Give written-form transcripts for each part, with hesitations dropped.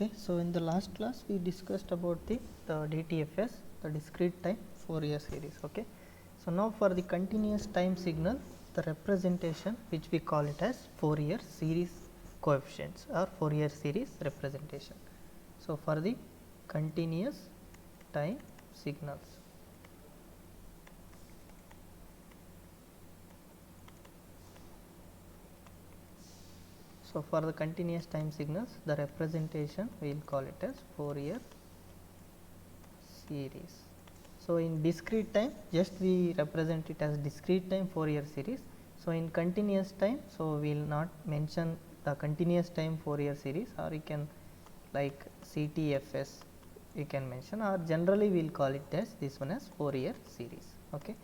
Okay, so in the last class we discussed about the DTFS, the discrete time Fourier series. Okay, so now for the continuous time signal, the representation which we call it as Fourier series coefficients or Fourier series representation. So for the continuous time signals. So for the continuous time signals, the representation we will call it as Fourier series. So in discrete time, just we represent it as discrete time Fourier series. So in continuous time, so we will not mention the continuous time Fourier series, or you can like CTFS you can mention, or generally we will call it as this one as Fourier series. Okay.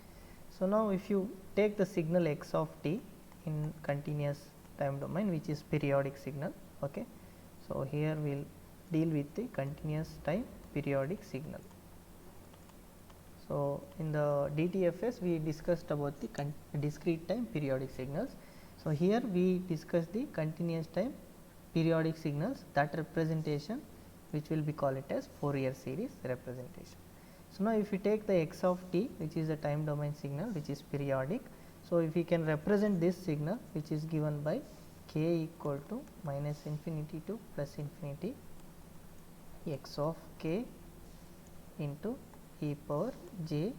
So now if you take the signal x of t in continuous time domain, which is periodic signal. Okay. So here we will deal with the continuous time periodic signal. So in the DTFS we discussed about the discrete time periodic signals. So here we discuss the continuous time periodic signals, that representation which will be called it as Fourier series representation. So now if we take the x of t, which is a time domain signal which is periodic, so if we can represent this signal, which is given by k equal to minus infinity to plus infinity x of k into e power j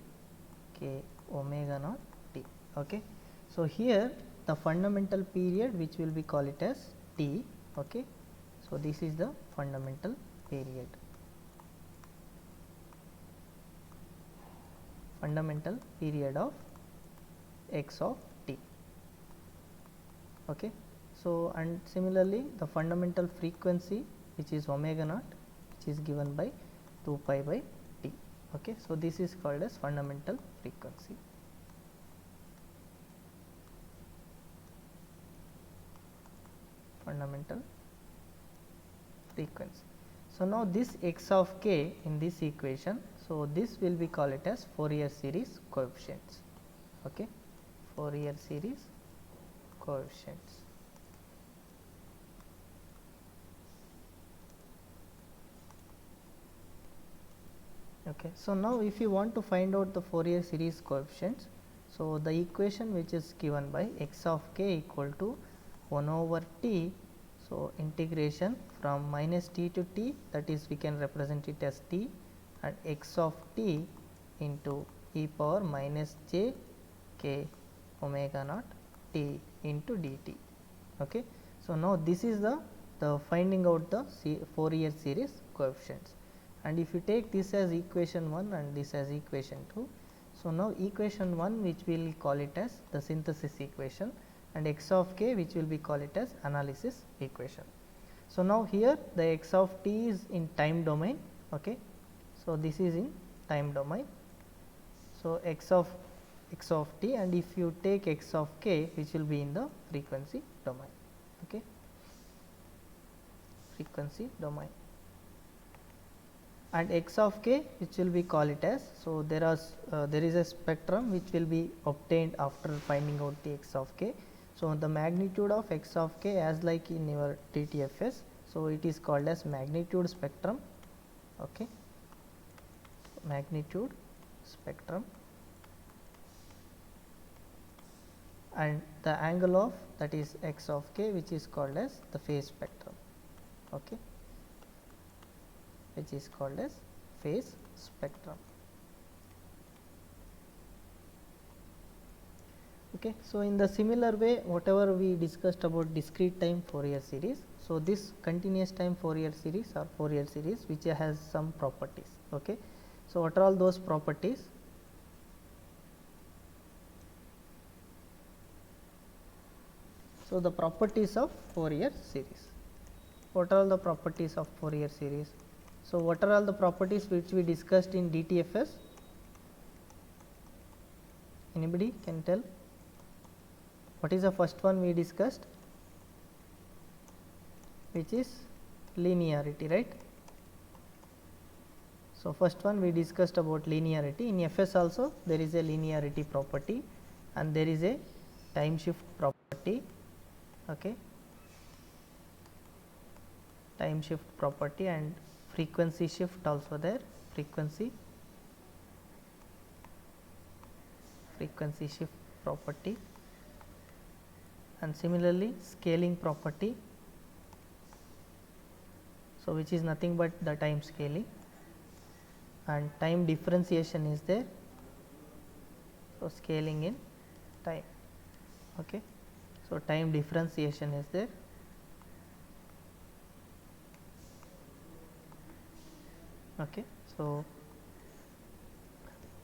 k omega naught t. Okay. So here the fundamental period which will be call it as t. Okay. So this is the fundamental period. Fundamental period of x of t. Okay. So and similarly the fundamental frequency which is omega naught, which is given by 2 pi by t. Okay. So this is called as fundamental frequency. Fundamental frequency. So now this x of k in this equation, so this will be called it as Fourier series coefficients. Okay. Fourier series coefficients. Okay. So now if you want to find out the Fourier series coefficients, so the equation which is given by x of k equal to 1 over t, so integration from minus t to t, that is we can represent it as t, and x of t into e power minus j k omega naught t into dt. Okay. So now this is the finding out the Fourier series coefficients. And if you take this as equation 1 and this as equation 2, so now equation 1 which we will call it as the synthesis equation, and x of k which will be call it as analysis equation. So now here the x of t is in time domain. Okay. So this is in time domain. So x of t, and if you take x of k which will be in the frequency domain. Okay. Frequency domain. And x of k which will be call it as, so there is a spectrum which will be obtained after finding out the x of k. So the magnitude of x of k, as like in your DTFS, so it is called as magnitude spectrum. Okay. Magnitude spectrum, and the angle of that is x of k which is called as the phase spectrum. Okay. Which is called as phase spectrum. Okay. So in the similar way, whatever we discussed about discrete time Fourier series, so this continuous time Fourier series or Fourier series which has some properties. Okay. So what are all those properties? So the properties of Fourier series. What are all the properties of Fourier series? So what are all the properties which we discussed in DTFS? Anybody can tell? What is the first one we discussed? Which is linearity, right? So first one we discussed about linearity. In FS also there is a linearity property and there is a time shift property. Okay. time shift property and frequency shift also there, frequency shift property, and similarly scaling property, so which is nothing but the time scaling, and time differentiation is there, so scaling in time. Okay. So, time differentiation is there. Okay. So,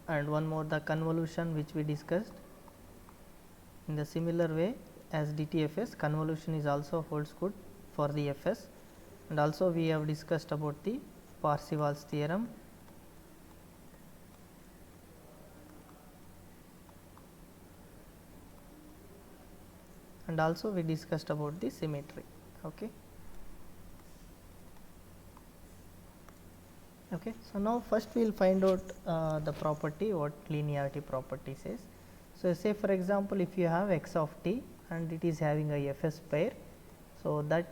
and one more, the convolution which we discussed. In the similar way as DTFS, convolution is also holds good for the FS, and also we have discussed about the Parseval's theorem. And also we discussed about the symmetry. Okay. Okay. So, now first we will find out the property, what linearity property says. So, say for example, if you have x of t and it is having a Fs pair, so that,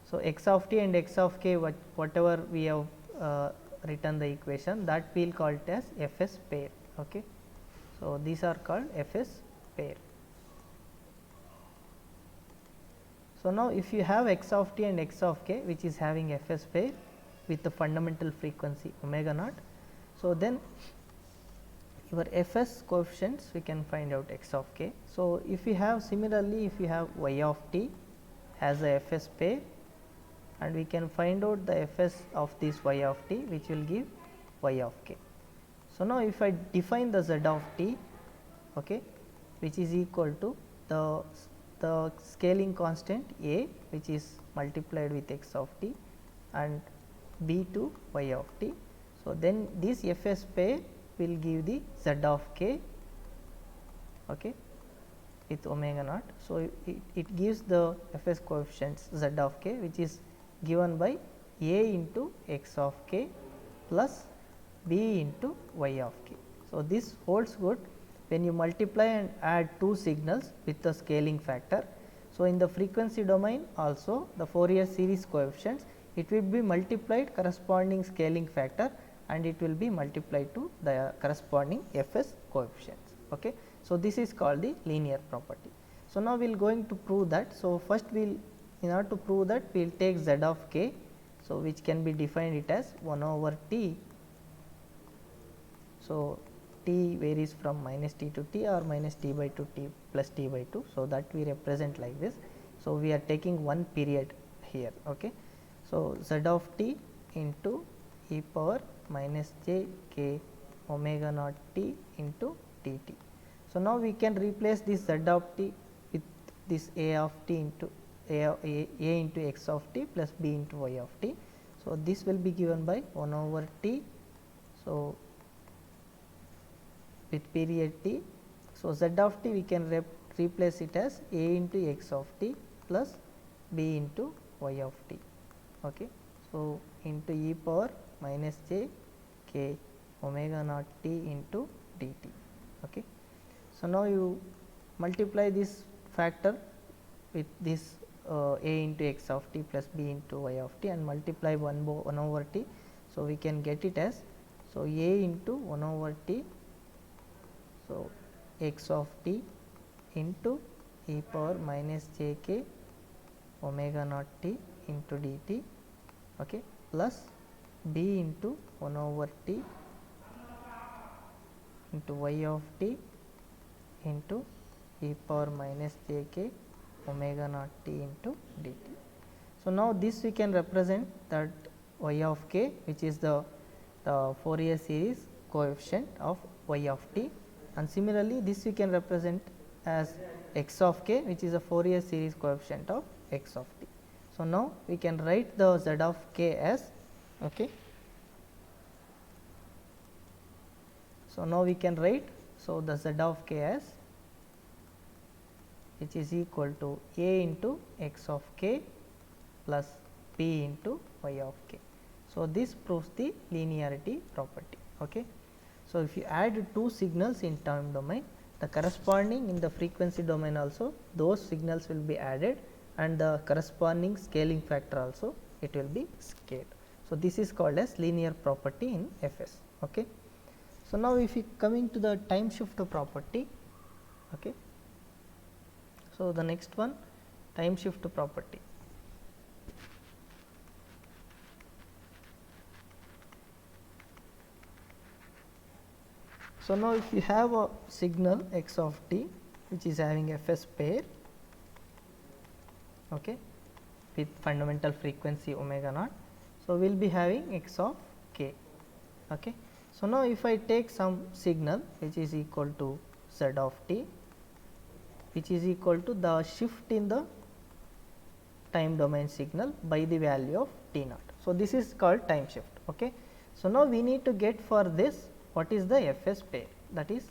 so x of t and x of k, whatever we have written the equation, that we will call it as Fs pair. Okay. So, these are called Fs pair. So, now if you have x of t and x of k which is having Fs pair with the fundamental frequency omega naught, so then your Fs coefficients we can find out x of k. So, if you have similarly, if you have y of t has a Fs pair, and we can find out the Fs of this y of t which will give y of k. So, now if I define the z of t, okay, which is equal to the scaling constant a which is multiplied with x of t and b to y of t. So, then this Fs pair will give the z of k, okay, with omega naught. So, it gives the Fs coefficients z of k which is given by a into x of k plus b into y of k. So, this holds good when you multiply and add two signals with the scaling factor. So, in the frequency domain also the Fourier series coefficients, it will be multiplied corresponding scaling factor and it will be multiplied to the corresponding Fs coefficients. Okay. So, this is called the linear property. So, now we will going to prove that. So, first we will, in order to prove that, we will take z of k, so which can be defined it as 1 over t. So, t varies from minus t to t or minus t by 2 t plus t by 2. So, that we represent like this. So, we are taking one period here. Okay. So, z of t into e power minus j k omega naught t into dt. So, now we can replace this z of t with this a of t into a into x of t plus b into y of t. So, this will be given by 1 over t. So, with period t. So, z of t we can replace it as a into x of t plus b into y of t. Okay. So, into e power minus j k omega naught t into dt. Okay. So, now you multiply this factor with this a into x of t plus b into y of t and multiply 1 over t. So, we can get it as, so a into 1 over t, so x of t into e power minus j k omega naught t into dt, okay, plus b into 1 over t into y of t into e power minus j k omega naught t into dt. So, now this we can represent that y of k which is the Fourier series coefficient of y of t, and similarly this we can represent as x of k which is a Fourier series coefficient of x of t. So, now we can write the z of k as, okay. So, now we can write, so the z of k as, which is equal to a into x of k plus b into y of k. So, this proves the linearity property. Okay. So, if you add two signals in time domain, the corresponding in the frequency domain also those signals will be added and the corresponding scaling factor also it will be scaled. So, this is called as linear property in Fs. Okay. So, now if you coming to the time shift property. Okay. So, the next one, time shift property. So, now if you have a signal x of t which is having Fs pair, okay, with fundamental frequency omega naught. So, we will be having x of k. Okay. So, now if I take some signal which is equal to z of t, which is equal to the shift in the time domain signal by the value of t naught. So, this is called time shift. Okay. So, now we need to get for this what is the Fs pair, that is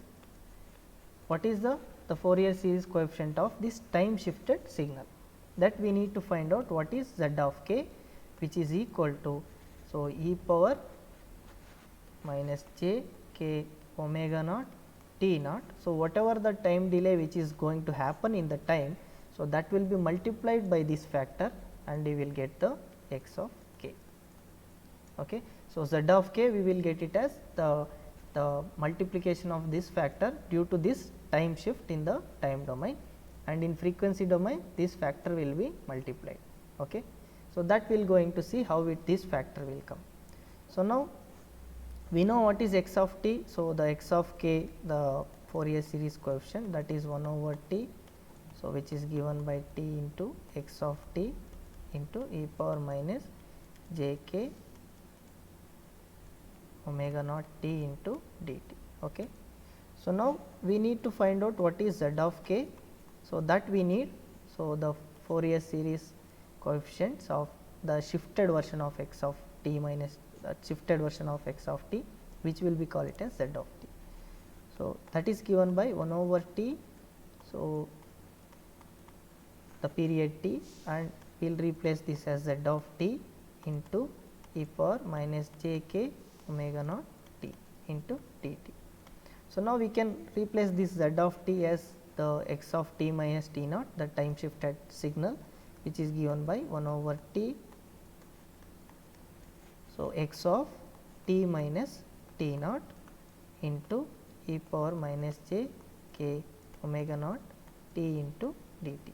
what is the Fourier series coefficient of this time shifted signal, that we need to find out what is z of k, which is equal to, so, e power minus j k omega naught t naught. So, whatever the time delay which is going to happen in the time, so that will be multiplied by this factor and we will get the x of k. Okay. So, z of k we will get it as the multiplication of this factor due to this time shift in the time domain, and in frequency domain this factor will be multiplied. Okay. So, that we will going to see how this factor will come. So, now we know what is x of t. So, the x of k, the Fourier series coefficient, that is 1 over t. So, which is given by t into x of t into e power minus j k omega naught t into dt. Okay. So, now we need to find out what is z of k. So, that we need. So, the Fourier series coefficients of the shifted version of x of t minus the shifted version of x of t, which will be call it as z of t. So, that is given by 1 over t. So, the period t, and we will replace this as z of t into e power minus j k omega naught t into dt. So, now we can replace this z of t as the x of t minus t naught, the time shifted signal, which is given by 1 over t. So, x of t minus t naught into e power minus j k omega naught t into dt.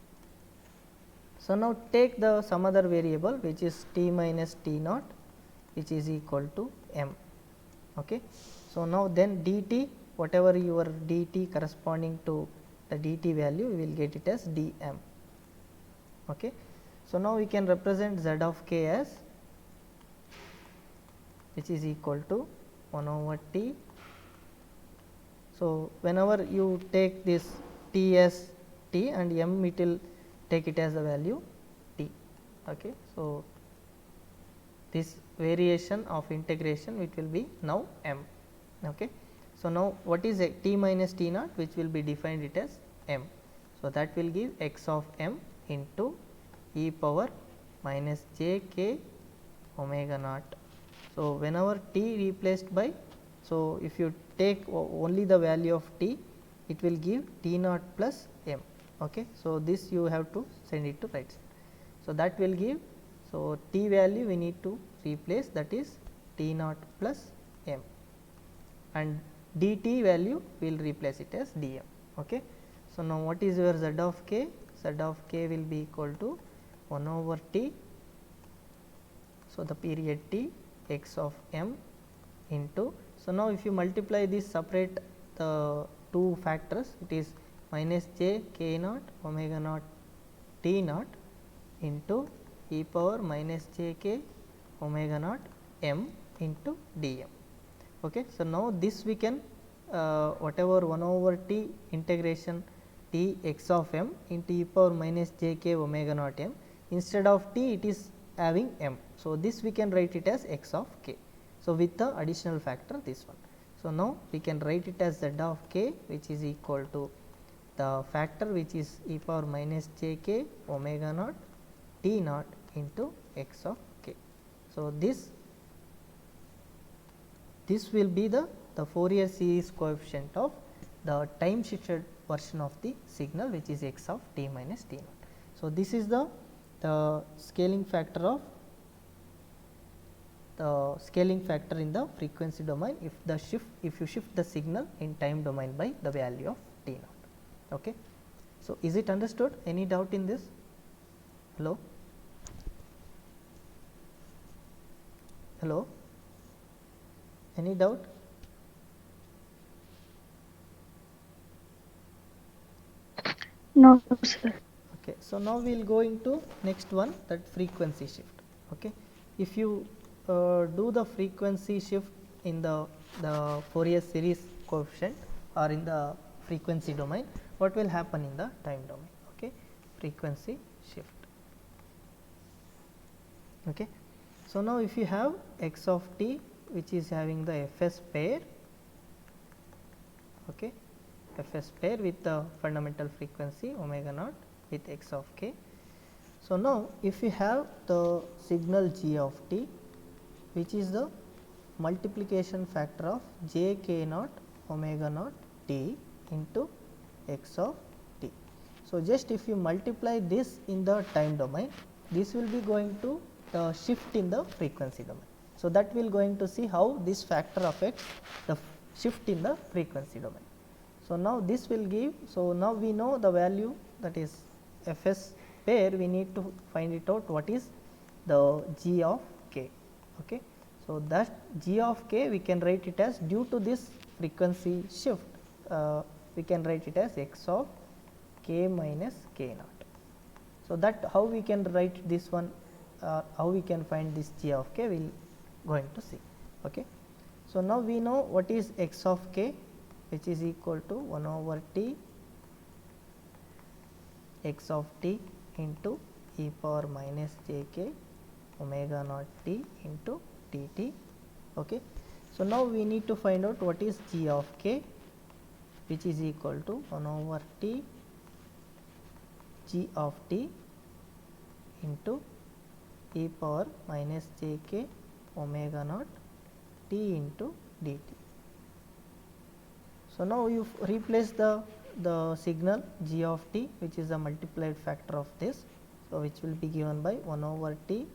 So, now take the some other variable which is t minus t naught, which is equal to m. Okay. So, now then dt, whatever your dt corresponding to the dt value, we will get it as dm. Okay. So, now we can represent z of k as, which is equal to 1 over t. So, whenever you take this t as t and m, it will take it as a value t. Okay. So, this variation of integration it will be now m. Okay. So, now what is t minus t naught, which will be defined it as m. So, that will give x of m into e power minus j k omega naught. So, whenever t replaced by, so if you take only the value of t, it will give t naught plus m. Okay. So, this you have to send it to right side. So, that will give, so t value we need to replace, that is t naught plus m, and dt value we will replace it as dm. Okay. So, now what is your z of k? Z of k will be equal to 1 over t. So, the period t x of m into, so now if you multiply this, separate the two factors, it is minus j k naught omega naught t naught into e power minus j k omega naught m into dm. Okay. So, now this we can whatever 1 over t integration t x of m into e power minus j k omega naught m, instead of t it is having m. So, this we can write it as x of k. So, with the additional factor this one. So, now we can write it as z of k, which is equal to the factor which is e power minus j k omega naught t naught into x of k. So, this will be the Fourier series coefficient of the time shifted version of the signal, which is x of t minus t naught. So, this is the the scaling factor in the frequency domain if you shift the signal in time domain by the value of t naught. Okay. So, is it understood? Any doubt in this? Hello? Hello? Any doubt? No, sir. Okay. So, now we will go into next one, that frequency shift. Okay. If you do the frequency shift in the Fourier series coefficient or in the frequency domain, what will happen in the time domain? Okay. Frequency shift. Okay. So, now if you have x of t which is having the Fs pair, okay, Fs pair with the fundamental frequency omega naught with x of k. So, now if you have the signal g of t which is the multiplication factor of j k naught omega naught t into x of t. So, just if you multiply this in the time domain, this will be going to the shift in the frequency domain. So, that we will going to see how this factor affects the shift in the frequency domain. So, now this will give, so now we know the value, that is Fs pair, we need to find it out what is the g of k. Okay. So, that g of k we can write it as, due to this frequency shift, we can write it as x of k minus k naught. So, that how we can write this one, how we can find this g of k, we will going to see. Okay. So, now we know what is x of k, which is equal to 1 over t x of t into e power minus j k omega naught t into d t. Okay. So, now we need to find out what is g of k, which is equal to 1 over t g of t into e power minus j k omega naught t into dt. So, now you replace the signal g of t, which is a multiplied factor of this. So, which will be given by 1 over t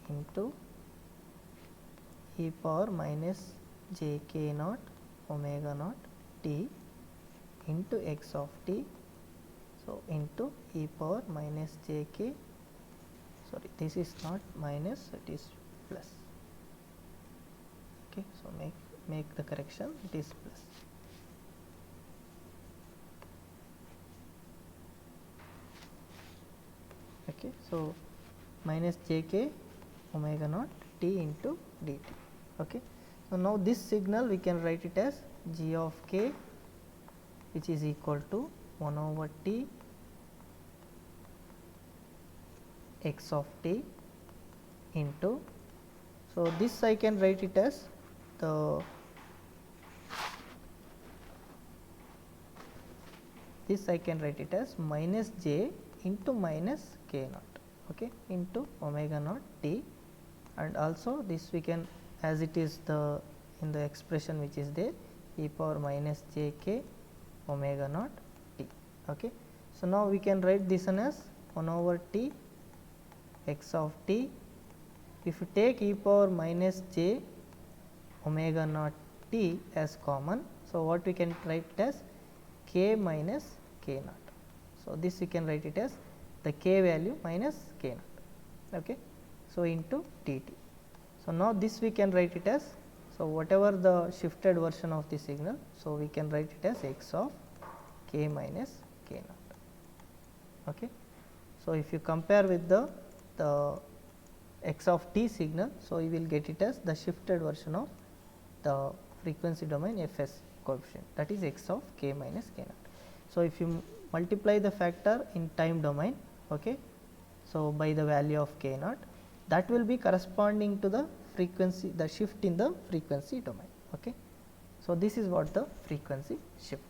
into e power minus j k naught omega naught t into x of t. So, into e power minus j k, sorry, this is not minus, it is plus. Okay. So, make the correction, it is plus. Okay. So, minus j k omega naught t into dt. Okay. So, now this signal we can write it as g of k, which is equal to 1 over t x of t into, so this I can write it as the, this I can write it as minus j into minus k naught, okay, into omega naught t, and also this we can, as it is the in the expression which is there, e power minus j k omega naught t. Okay. So, now we can write this one as 1 over t x of t. If you take e power minus j omega naught t as common, so what we can write it as k minus k naught. So, this we can write it as the k value minus k naught. Okay. So, into dt. So, now this we can write it as, so whatever the shifted version of the signal, so we can write it as x of k minus k naught. Okay. So, if you compare with the x of t signal, so you will get it as the shifted version of the frequency domain Fs coefficient, that is x of k minus k naught. So, if you multiply the factor in time domain, okay, so by the value of k naught, that will be corresponding to the frequency, the shift in the frequency domain. Okay. So, this is what the frequency shift.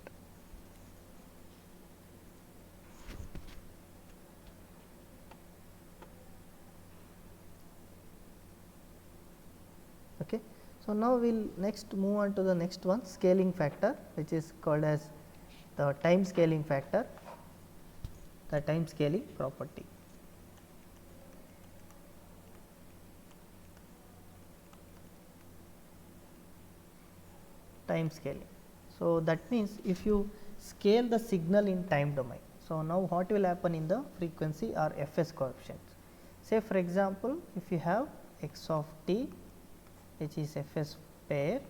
Okay. So, now we will next move on to the next one, scaling factor, which is called as the time scaling factor, the time scaling property. time scaling. So, that means if you scale the signal in time domain. So, now what will happen in the frequency or Fs coefficients. Say for example, if you have x of t which is Fs pair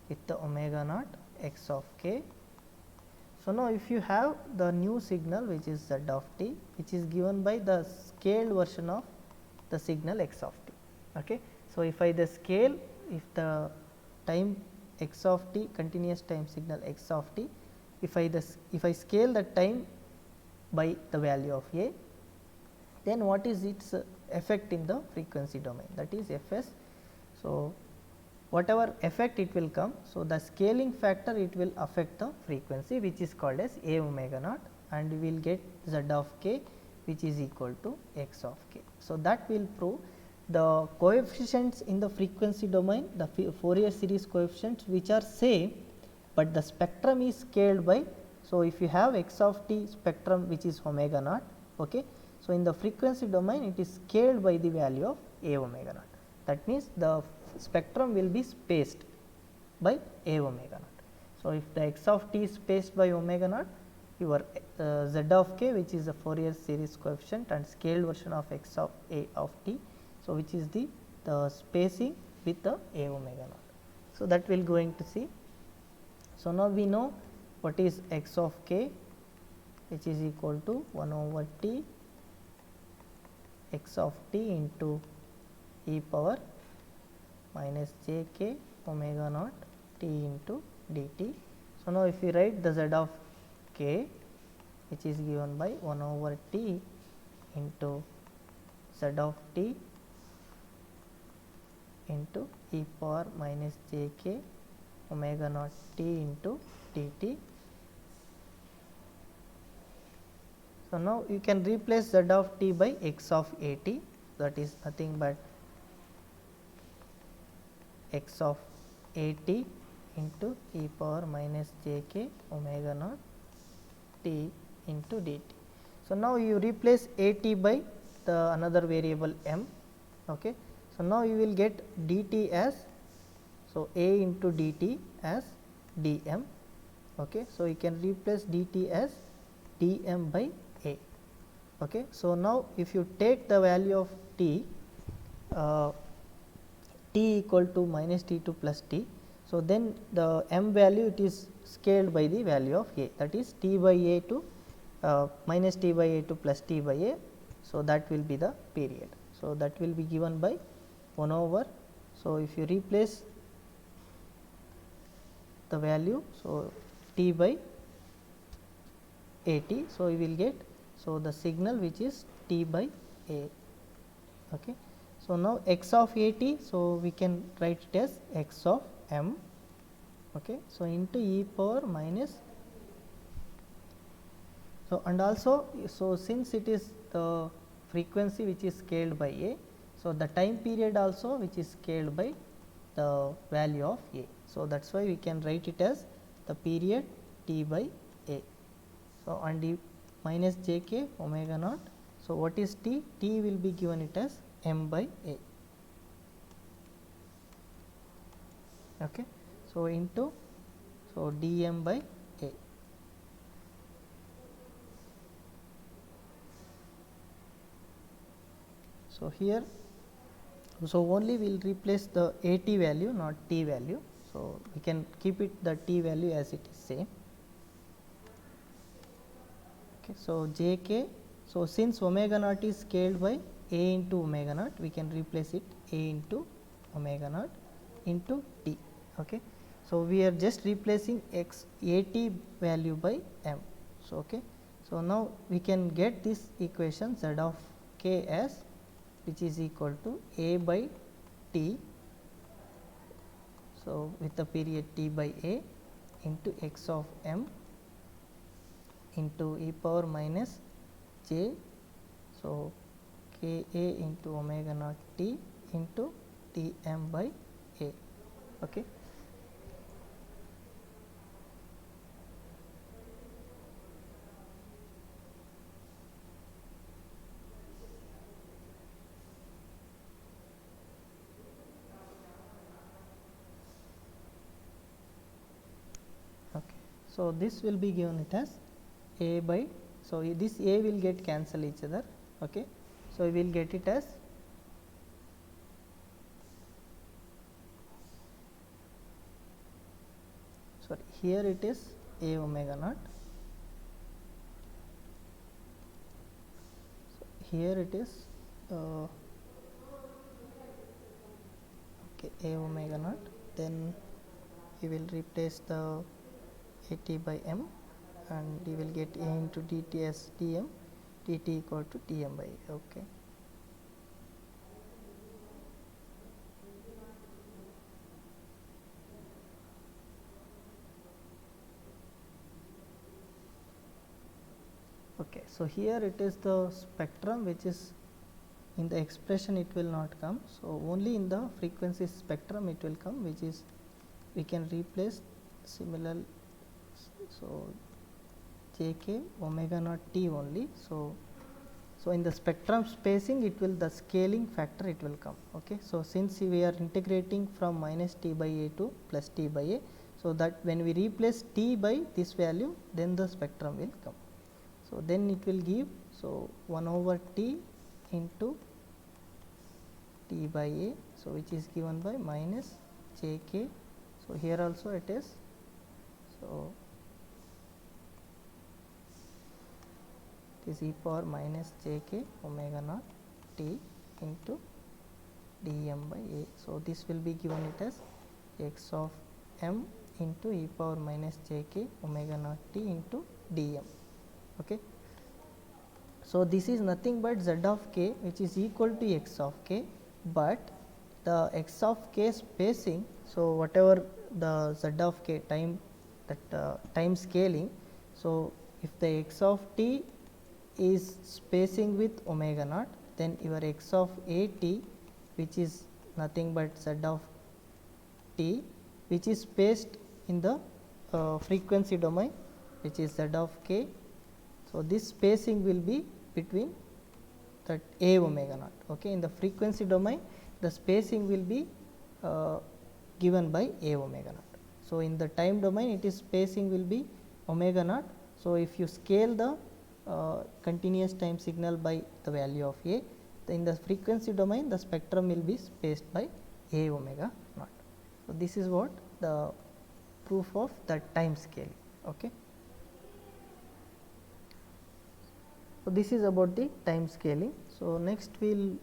with the omega naught x of k. So, now if you have the new signal which is z of t, which is given by the scaled version of the signal x of t. Okay. So, if I the scale, if the time x of t, continuous time signal x of t, if I scale the time by the value of a, then what is its effect in the frequency domain, that is Fs. So, whatever effect it will come. So, the scaling factor it will affect the frequency which is called as a omega naught, and we will get z of k which is equal to x of k. So, that will prove the coefficients in the frequency domain, the Fourier series coefficients which are same, but the spectrum is scaled by. So, if you have x of t spectrum which is omega naught, okay. So, in the frequency domain it is scaled by the value of a omega naught. That means, the spectrum will be spaced by a omega naught. So, if the x of t is spaced by omega naught, your z of k which is the Fourier series coefficient and scaled version of x of a of t. So, which is the spacing with the a omega naught. So, that we will going to see. So, now we know what is x of k, which is equal to 1 over t x of t into e power minus j k omega naught t into dt. So, now if we write the z of k, which is given by 1 over t into z of t into e power minus j k omega naught t into dt. So, now you can replace z of t by x of a t, that is nothing but x of a t into e power minus j k omega naught t into dt. So, now you replace a t by the another variable m. Okay. So, now you will get dt as, so a into dt as dm. Okay. So, you can replace dt as dm by a. Okay. So, now if you take the value of t, t equal to minus t2 plus t. So, then the m value it is scaled by the value of a, that is t by a to minus t by a to plus t by a. So, that will be the period. So, that will be given by 1 over. So, if you replace the value, so t by a t. So, we will get, so the signal which is t by a. Okay. So, now x of a t, so we can write it as x of m, okay. So, into e power minus. So, and also, so since it is the frequency which is scaled by a, so the time period also which is scaled by the value of a. So, that is why we can write it as the period t by a. So, and e minus j k omega naught. So, what is t? T will be given it as m by a. Okay. So, into, so dm by a. So, here, so only we will replace the a t value, not t value. So, we can keep it the t value as it is same. Okay. So, j k, so since omega naught is scaled by a into omega naught, we can replace it a into omega naught into t. Okay. So, we are just replacing x a t value by m. So, okay. So, now we can get this equation z of k as, which is equal to a by t. So, with the period t by a into x of m into e power minus j. So, k a into omega naught t into t m by a. Okay. So, this will be given it as a by, so this a will get cancel each other. Okay. So, we will get it as sorry, here it is a omega naught, so here it is okay, a omega naught, then we will replace the at by m and you will get a into dt as dm, dt equal to dm by a. Okay. Okay, so here it is the spectrum which is in the expression it will not come. So, only in the frequency spectrum it will come, which is we can replace similar. So, jk omega naught t only. So, in the spectrum spacing it will, the scaling factor it will come. Okay. So, since we are integrating from minus t by a to plus t by a, so that when we replace t by this value, then the spectrum will come. So, then it will give, so 1 over t into t by a, so which is given by minus j k. So, here also it is, so it is e power minus j k omega naught t into dm by a. So, this will be given it as x of m into e power minus j k omega naught t into dm. Okay. So, this is nothing but z of k which is equal to x of k, but the x of k spacing. So, whatever the z of k time, that time scaling. So, if the x of t is spacing with omega naught, then your x of a t which is nothing but z of t which is spaced in the frequency domain, which is z of k. So, this spacing will be between that a omega naught. Okay. In the frequency domain, the spacing will be given by a omega naught. So, in the time domain, it is spacing will be omega naught. So, if you scale the continuous time signal by the value of a, in the frequency domain, the spectrum will be spaced by a omega naught. So, this is what the proof of that time scaling. Okay. So, this is about the time scaling. So, next we will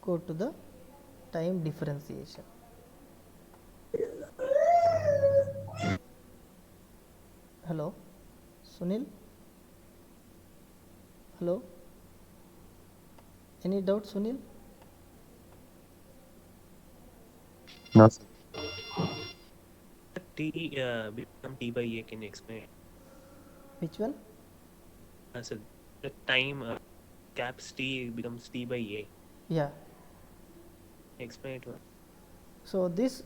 go to the time differentiation. Hello, Sunil? Hello? Any doubt, Sunil? No, sir. T become T by A, can you explain? Which one? So the time caps T becomes T by A. Yeah. Explain it. So, this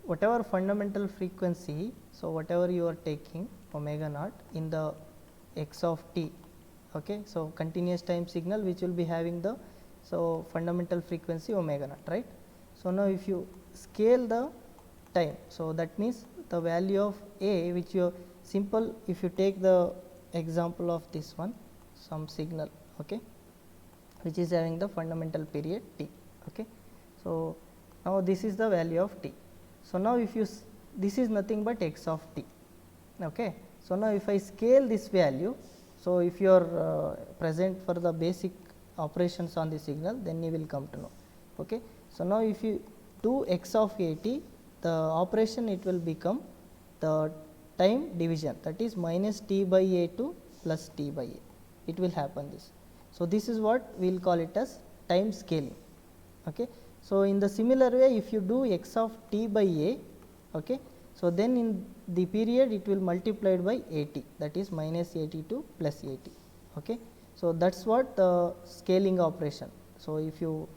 whatever fundamental frequency, so whatever you are taking omega naught in the x of t. Okay. So, continuous time signal which will be having the, so fundamental frequency omega naught, right. So, now if you scale the time, so that means the value of a which you simple, if you take the example of this one, some signal, okay, which is having the fundamental period t. Okay. So, now this is the value of t. So, now if you this is nothing but x of t. Okay. So, now if I scale this value, so if you are present for the basic operations on the signal, then you will come to know. Okay. So, now if you do x of a t, the operation it will become the time division, that is minus t by a to plus t by a, it will happen this. So, this is what we will call it as time scaling. Okay. So, in the similar way, if you do x of t by a, okay, so then in the period it will multiplied by a t, that is minus a t to plus a t. Okay. So, that is what the scaling operation. So, if you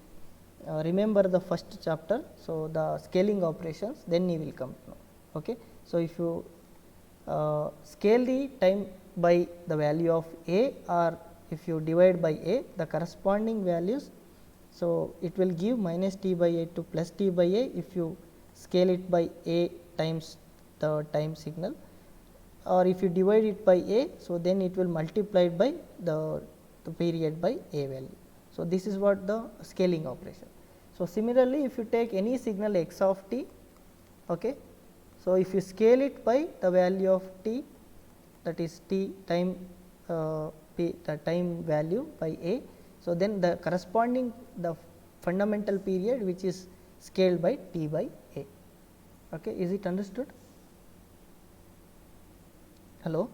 remember the first chapter, so the scaling operations, then you will come to know. Okay. So, if you scale the time by the value of a, or if you divide by a, the corresponding values, so it will give minus t by a to plus t by a if you scale it by a times the time signal, or if you divide it by a, so then it will multiply it by the period by a value. So, this is what the scaling operation. So, similarly, if you take any signal x of t, okay, so if you scale it by the value of t, that is t time the time value by a, so then the corresponding the fundamental period which is scaled by t by a. Okay, is it understood? Hello?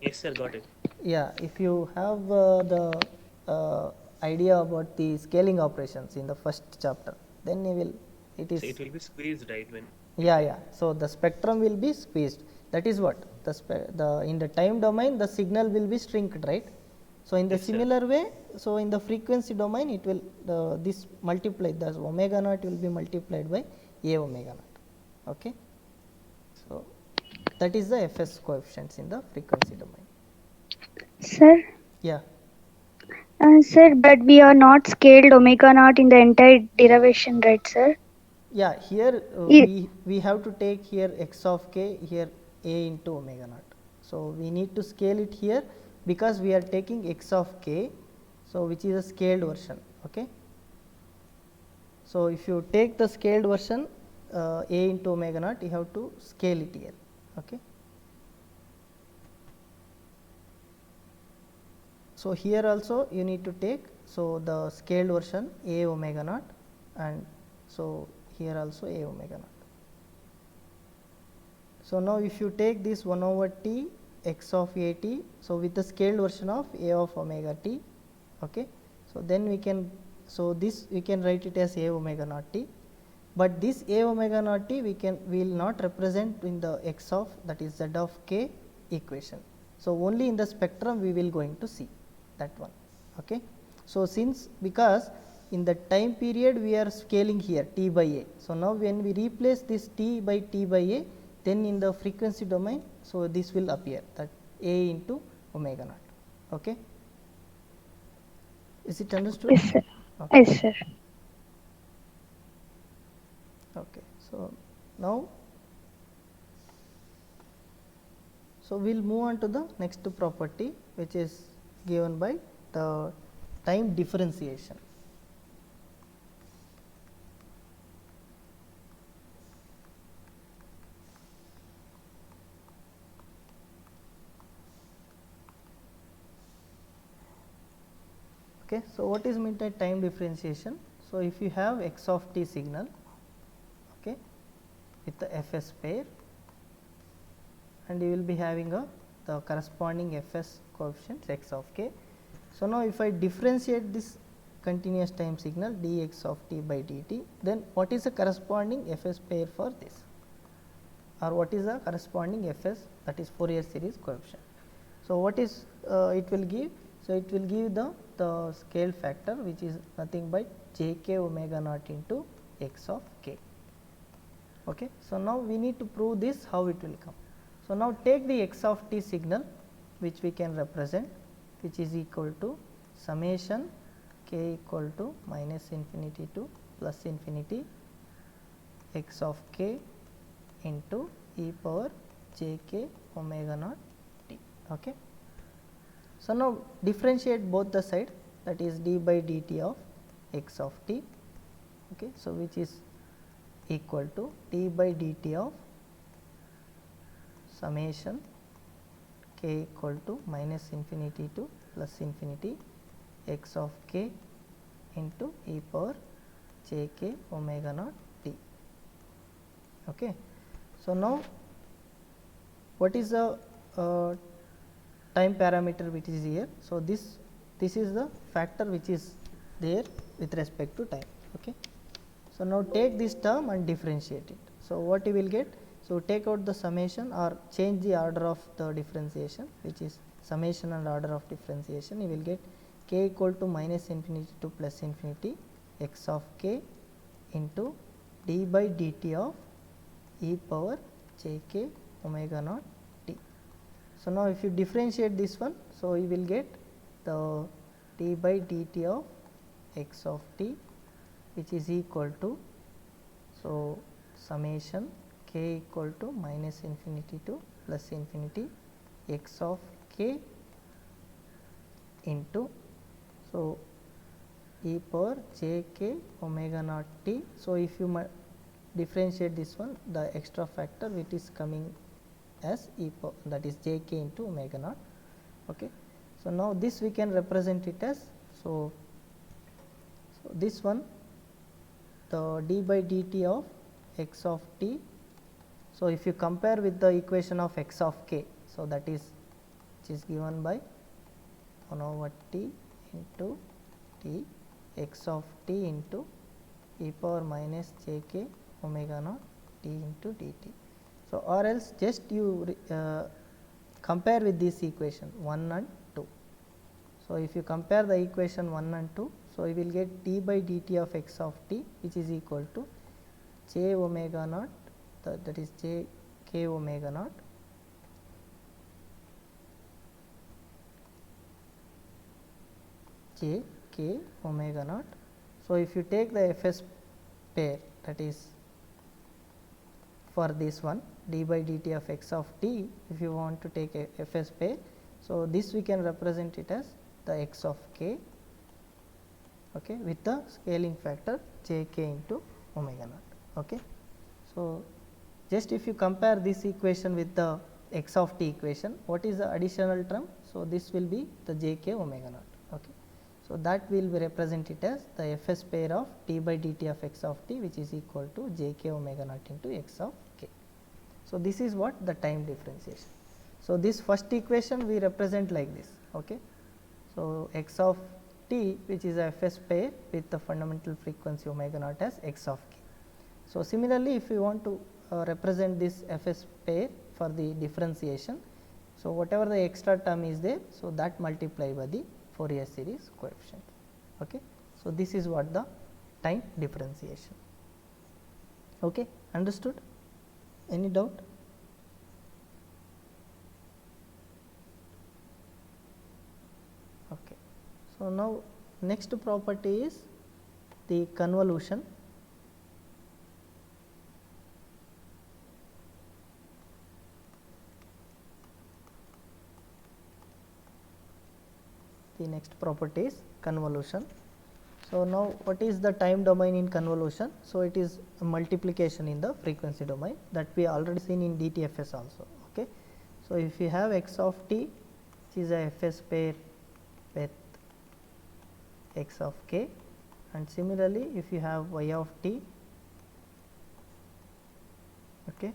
Yes, sir, got it. Yeah, if you have the idea about the scaling operations in the first chapter, then you will, it is, So it will be squeezed, right? When yeah. So, the spectrum will be squeezed, that is what the in the time domain the signal will be shrinked, right. So, in the Yes, sir. similar way, so in the frequency domain it will this multiply, the omega naught will be multiplied by a omega naught. Okay. So, that is the Fs coefficients in the frequency domain. Sir, Yeah. sir, but we are not scaled omega naught in the entire derivation, right, sir? Yeah, here I- we have to take here x of k, here a into omega naught. So, we need to scale it here because we are taking x of k, so which is a scaled version. Okay. So, if you take the scaled version a into omega naught, you have to scale it here. Okay. So, here also you need to take, so the scaled version a omega naught, and so here also a omega naught. So, now if you take this 1 over t x of a t, so with the scaled version of a of omega t, okay. So, then we can, so this we can write it as a omega naught t, but this a omega naught t we will not represent in the x of, that is z of k equation. So, only in the spectrum we will going to see that one. Okay. So, since because in the time period we are scaling here t by a. So, now when we replace this t by t by a, then in the frequency domain, so this will appear, that a into omega naught. Okay. Is it understood? Yes, sir. Okay. Yes, sir. Okay. So, now, so we will move on to the next property which is given by the time differentiation. Okay. So, what is meant by time differentiation? So, if you have x of t signal, okay, with the Fs pair, and you will be having the corresponding Fs coefficients x of k. So, now if I differentiate this continuous time signal dx of t by dt, then what is the corresponding Fs pair for this, or what is the corresponding Fs, that is Fourier series coefficient. So, what is it will give? So, it will give the scale factor which is nothing but j k omega naught into x of k. Okay. So, now we need to prove this, how it will come. So, now take the x of t signal which we can represent, which is equal to summation k equal to minus infinity to plus infinity x of k into e power j k omega naught t. Okay. So, now differentiate both the side, that is d by dt of x of t, okay. So, which is equal to d by dt of summation k equal to minus infinity to plus infinity x of k into e power j k omega naught t. Okay. So, now what is the time parameter which is here? So, this is the factor which is there with respect to time. Okay. So, now take this term and differentiate it. So, what you will get? So, take out the summation or change the order of the differentiation, which is summation and order of differentiation. You will get k equal to minus infinity to plus infinity x of k into d by dt of e power j k omega naught t. So, now if you differentiate this one, so you will get the d by dt of x of t, which is equal to, so summation k equal to minus infinity to plus infinity x of k into, so e power j k omega naught t. So, if you differentiate this one, the extra factor which is coming as e power, that is j k into omega naught. Okay. So, now this we can represent it as, so this one, the d by dt of x of t. So, if you compare with the equation of x of k, so that is, which is given by 1 over t into t x of t into e power minus j k omega naught t into dt. So, or else just you compare with this equation 1 and 2. So, if you compare the equation 1 and 2, so you will get d by dt of x of t, which is equal to j omega naught, that is j k omega naught j k omega naught. So, if you take the Fs pair, that is for this one d by dt of x of t, if you want to take a Fs pair, so this we can represent it as the x of k, okay, with the scaling factor j k into omega naught. Okay. So, just if you compare this equation with the x of t equation, what is the additional term? So, this will be the j k omega naught. Okay. So, that will be represented as the Fs pair of d by dt of x of t, which is equal to j k omega naught into x of k. So, this is what the time differentiation. So, this first equation we represent like this. Okay. So, x of t, which is a Fs pair with the fundamental frequency omega naught as x of k. So, similarly, if you want to represent this Fs pair for the differentiation, so whatever the extra term is there, so that multiply by the Fourier series coefficient. Okay. So, this is what the time differentiation. Okay. Understood? Any doubt? Okay. So, now next property is the convolution. The next property is convolution. So, now what is the time domain in convolution? So, it is a multiplication in the frequency domain, that we already seen in DTFS also. Okay. So, if you have x of t, which is a Fs pair with x of k, and similarly if you have y of t, okay,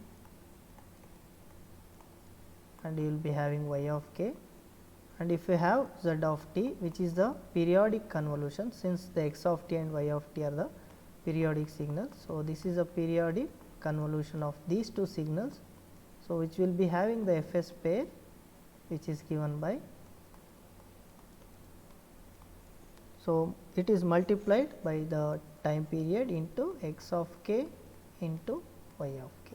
and you will be having y of k, and if you have z of t, which is the periodic convolution, since the x of t and y of t are the periodic signals. So, this is a periodic convolution of these two signals. So, which will be having the Fs pair, which is given by, so it is multiplied by the time period into x of k into y of k.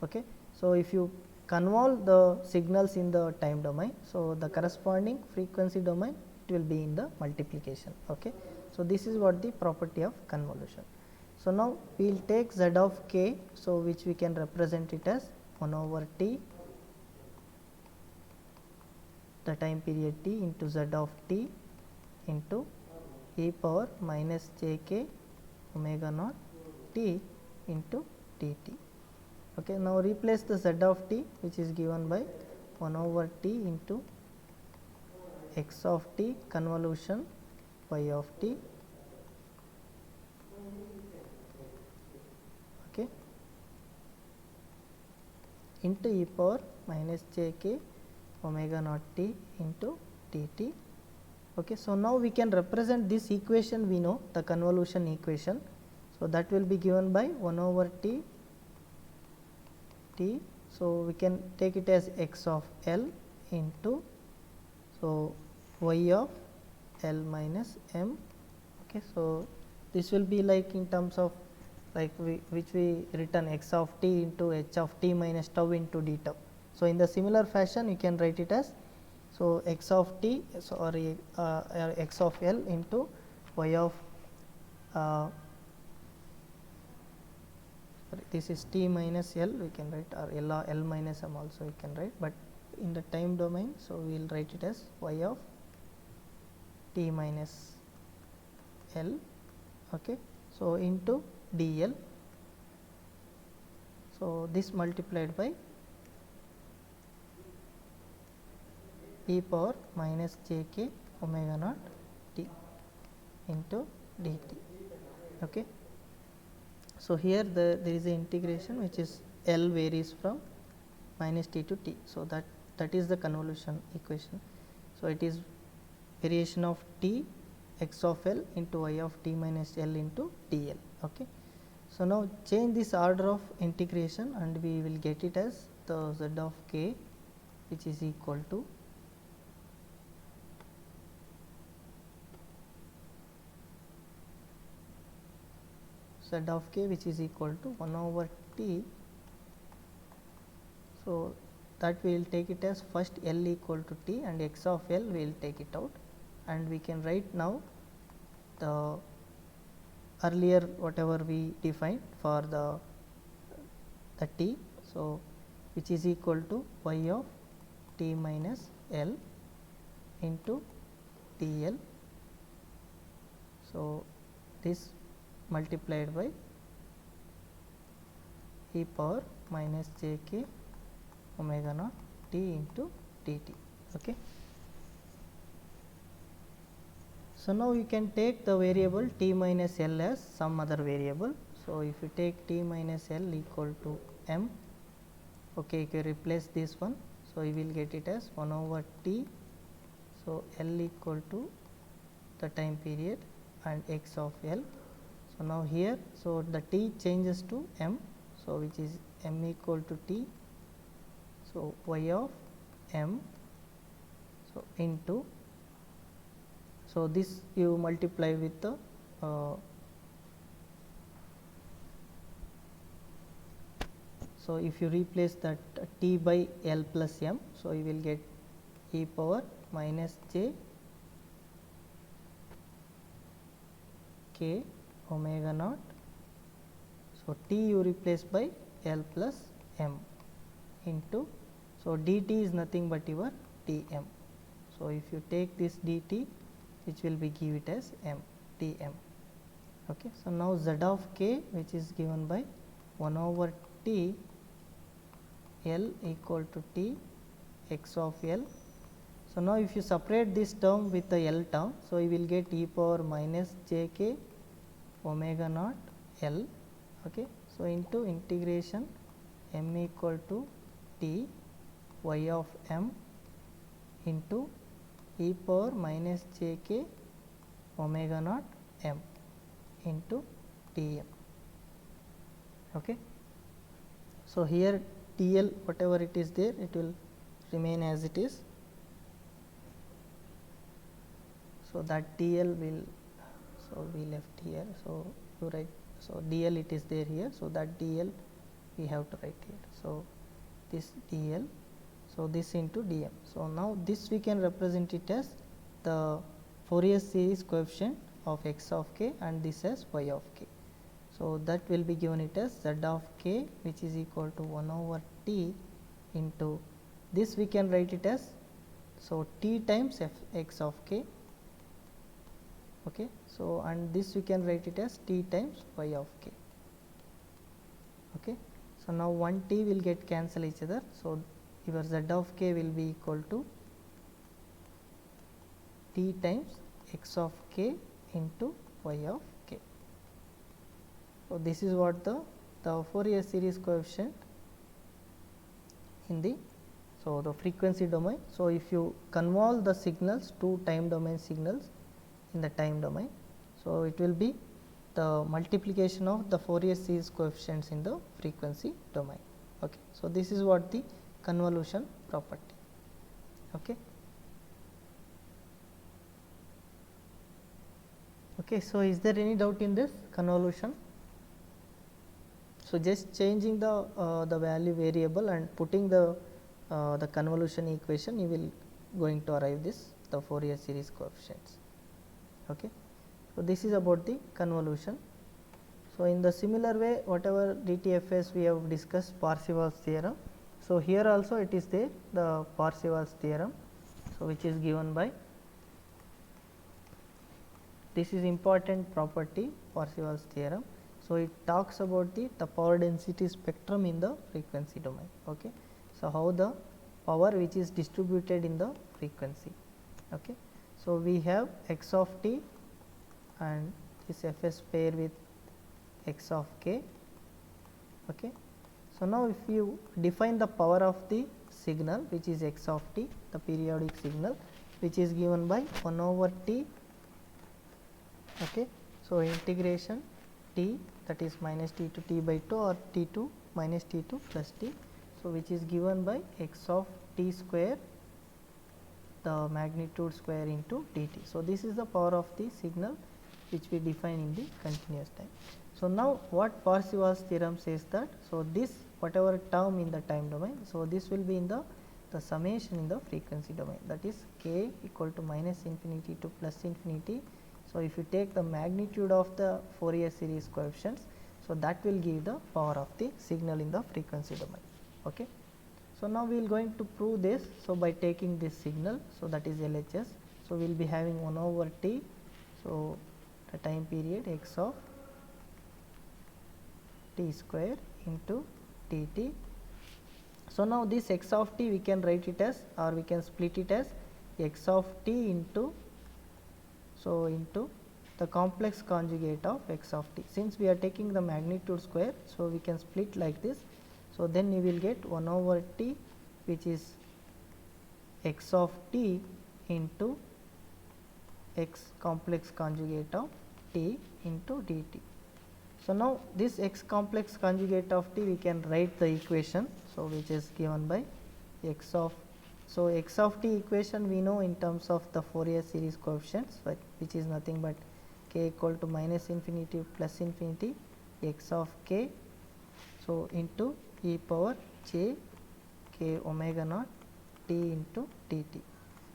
Okay. So, if you convolve the signals in the time domain, so the corresponding frequency domain, it will be in the multiplication. Okay. So, this is what the property of convolution. So, now we will take z of k, so which we can represent it as 1 over t, the time period t, into z of t into e power minus j k omega naught t into dt. Okay. Now, replace the z of t, which is given by 1 over t into x of t convolution y of t, okay, into e power minus j k omega naught t into dt. Okay. So, now we can represent this equation, we know the convolution equation. So, that will be given by 1 over t. So, we can take it as x of L into, so y of L minus m. Okay. So, this will be like in terms of like which we written x of t into h of t minus tau into d tau. So, in the similar fashion you can write it as, so x of t, sorry, x of L into y of this is t minus L we can write, or L minus M also we can write, but in the time domain, so we will write it as y of t minus L, okay. So into dl, so this multiplied by e power minus jk omega naught t into dt, okay. So here there is a integration which is L varies from minus t to t, so that is the convolution equation. So it is variation of t x of L into y of t minus L into dl, okay. So now change this order of integration and we will get it as the z of k, which is equal to z of k, which is equal to 1 over t. So that we will take it as first L equal to t and x of L we will take it out, and we can write now the earlier whatever we defined for the t. So which is equal to y of t minus L into dl. So this multiplied by e power minus jk omega naught t into dt, okay. So now you can take the variable t minus L as some other variable. So if you take t minus L equal to m, okay, if you replace this one, so you will get it as 1 over t. So L equal to the time period and x of L. So now here, so the t changes to m, so which is m equal to t, so y of m, so into, so this you multiply with the so if you replace that t by L plus m, so you will get e power minus j k omega naught. So t you replace by L plus m into, so dt is nothing but your dm. So if you take this dt, which will be give it as m dm, okay. So now z of k, which is given by 1 over t L equal to t x of L. So now if you separate this term with the L term, so you will get e power minus jk omega naught L, okay. So into integration m equal to t y of m into e power minus jk omega naught m into dm, okay. So here dl whatever it is there, it will remain as it is. So that dl will, so we left here, so you write, so dl it is there here, so that dl we have to write here. So this dl, so this into dm. So now this we can represent it as the Fourier series coefficient of x of k and this as y of k. So that will be given it as z of k, which is equal to 1 over t into this we can write it as, so t times f x of k, okay. So and this we can write it as t times y of k, okay. So now 1 t will get cancel each other, so your z of k will be equal to t times x of k into y of k. So this is what the Fourier series coefficient in the, so the frequency domain. So if you convolve the signals to time domain signals in the time domain, so it will be the multiplication of the Fourier series coefficients in the frequency domain, okay. So this is what the convolution property, okay. Okay, so is there any doubt in this convolution? So just changing the value variable and putting the convolution equation, you will going to arrive this the Fourier series coefficients, okay. So this is about the convolution. So, in the similar way, whatever DTFS we have discussed Parseval's theorem. So, here also it is there, the Parseval's theorem, so which is given by, this is important property Parseval's theorem. So, it talks about the power density spectrum in the frequency domain. Okay. So, how the power which is distributed in the frequency. Okay. So, we have x of t and this Fs pair with x of k. Okay. So, now if you define the power of the signal which is x of t, the periodic signal which is given by 1 over t. Okay. So, integration t, that is minus t to t by 2 or t to minus t to plus t. So, which is given by x of t square, the magnitude square into dt. So, this is the power of the signal which we define in the continuous time. So, now what Parseval's theorem says that, so this whatever term in the time domain, so this will be in the summation in the frequency domain, that is k equal to minus infinity to plus infinity. So, if you take the magnitude of the Fourier series coefficients, so that will give the power of the signal in the frequency domain. Okay. So, now we will going to prove this. So, by taking this signal, so that is LHS. So, we will be having 1 over t. So, the time period x of t square into dt. So, now this x of t we can write it as, or we can split it as x of t into, so into the complex conjugate of x of t. Since we are taking the magnitude square, so we can split like this. So, then you will get 1 over t which is x of t into x complex conjugate of t into dt. So, now this x complex conjugate of t we can write the equation, so which is given by x of, so x of t equation we know in terms of the Fourier series coefficients, right, which is nothing but k equal to minus infinity plus infinity x of k, so into e power j k omega naught t into dt.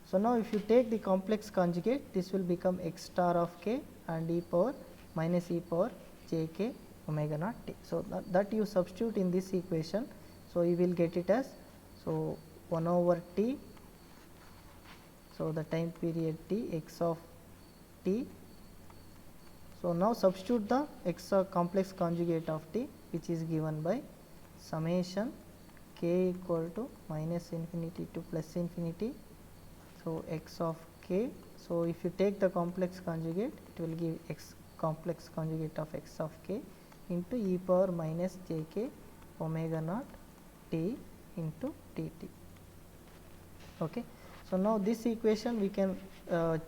So, now if you take the complex conjugate, this will become x star of k and e power minus e power j k omega naught t. So, that you substitute in this equation. So, you will get it as, so 1 over t, so the time period t, x of t. So, now substitute the x complex conjugate of t which is given by summation k equal to minus infinity to plus infinity. So, x of k. So, if you take the complex conjugate, it will give x complex conjugate of x of k into e power minus j k omega naught t into dt. Okay. So, now this equation we can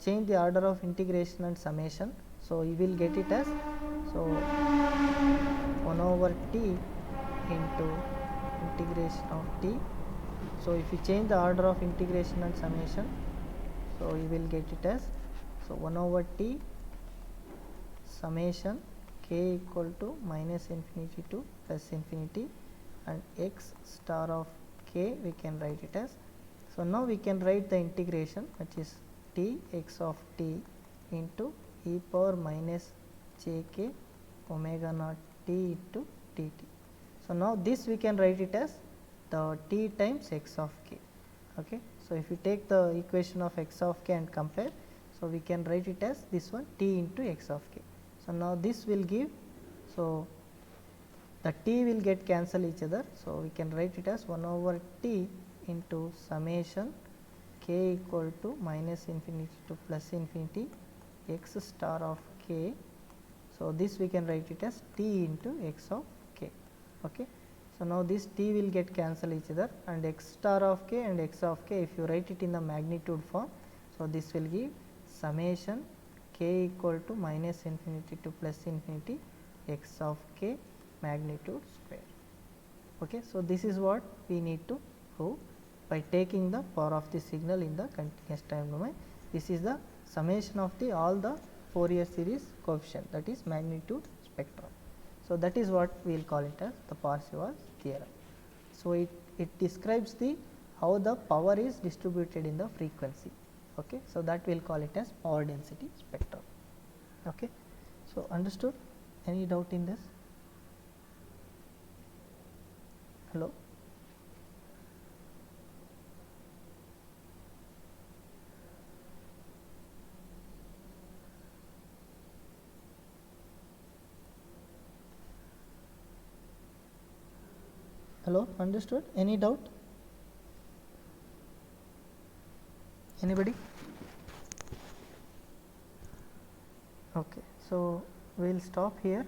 change the order of integration and summation. So, you will get it as, so 1 over t into integration of t. So, if you change the order of integration and summation, so you will get it as, so 1 over t summation k equal to minus infinity to plus infinity and x star of k we can write it as. So, now we can write the integration which is t x of t into e power minus j k omega naught t into dt. So, now this we can write it as the t times x of k. Okay. So, if you take the equation of x of k and compare, so we can write it as this one t into x of k. So, now this will give, so the t will get cancel each other. So, we can write it as 1 over t into summation k equal to minus infinity to plus infinity x star of k. So, this we can write it as t into x of k. Okay. So, now this t will get cancel each other and x star of k and x of k, if you write it in the magnitude form, so this will give summation k equal to minus infinity to plus infinity x of k magnitude square. Okay. So, this is what we need to prove by taking the power of the signal in the continuous time domain. This is the summation of the all the Fourier series coefficient, that is magnitude spectrum. So, that is what we will call it as the Parseval's theorem. So, it describes the how the power is distributed in the frequency. Okay. So, that we will call it as power density spectrum. Okay. So, understood? Any doubt in this? Hello? Hello, understood? Any doubt? Anybody? Okay, so we'll stop here.